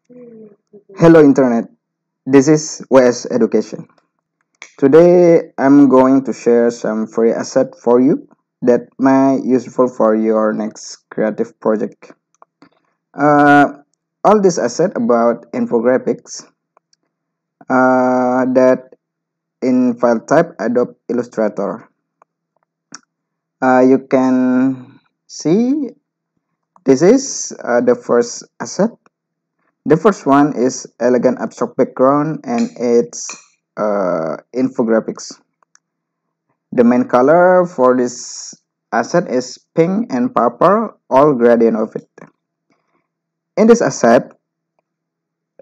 Hello Internet, this is WS Education. Today I'm going to share some free asset for you that may useful for your next creative project. Uh, all this asset about infographics that in file type Adobe Illustrator. You can see this is the first asset. The first one is elegant abstract background and its infographics. The main color for this asset is pink and purple, all gradient of it. In this asset,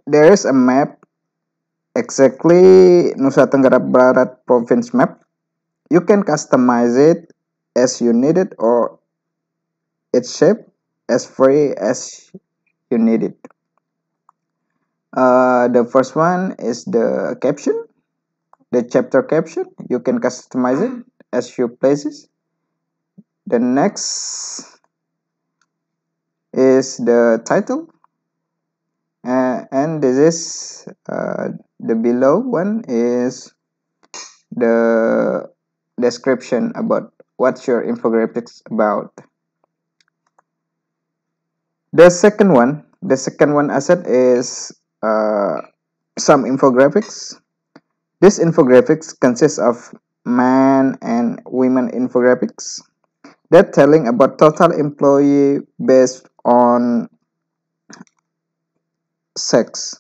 there is a map, exactly Nusa Tenggara Barat province map. You can customize it as you need it or its shape as free as you need it. The first one is the caption, the chapter caption. You can customize it as you please. The next is the title, and this is the below one is the description about what's your infographics about. The second one asset is some infographics. This infographics consists of man and women infographics that telling about total employee based on sex.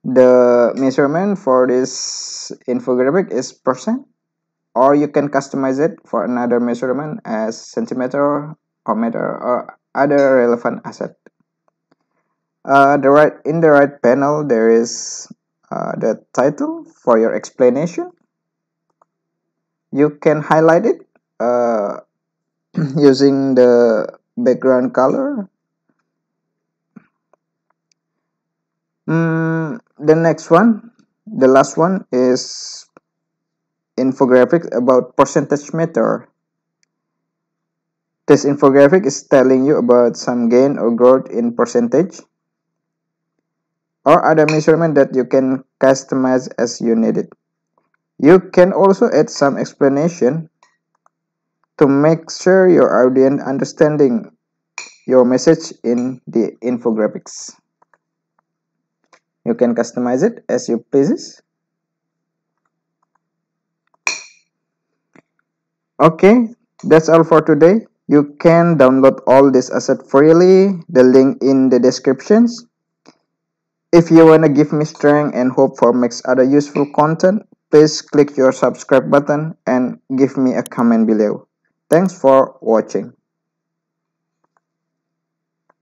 The measurement for this infographic is percent, or you can customize it for another measurement as centimeter or meter or other relevant asset. In the right panel there is the title for your explanation. You can highlight it uh, using the background color. The next one, the last one is infographic about percentage meter. This infographic is telling you about some gain or growth in percentage or other measurement that you can customize as you need it. You can also add some explanation to make sure your audience understanding your message in the infographics. You can customize it as you please. Okay, that's all for today. You can download all this asset freely, the link in the descriptions. If you wanna give me strength and hope for next other useful content, please click your subscribe button and give me a comment below. Thanks for watching.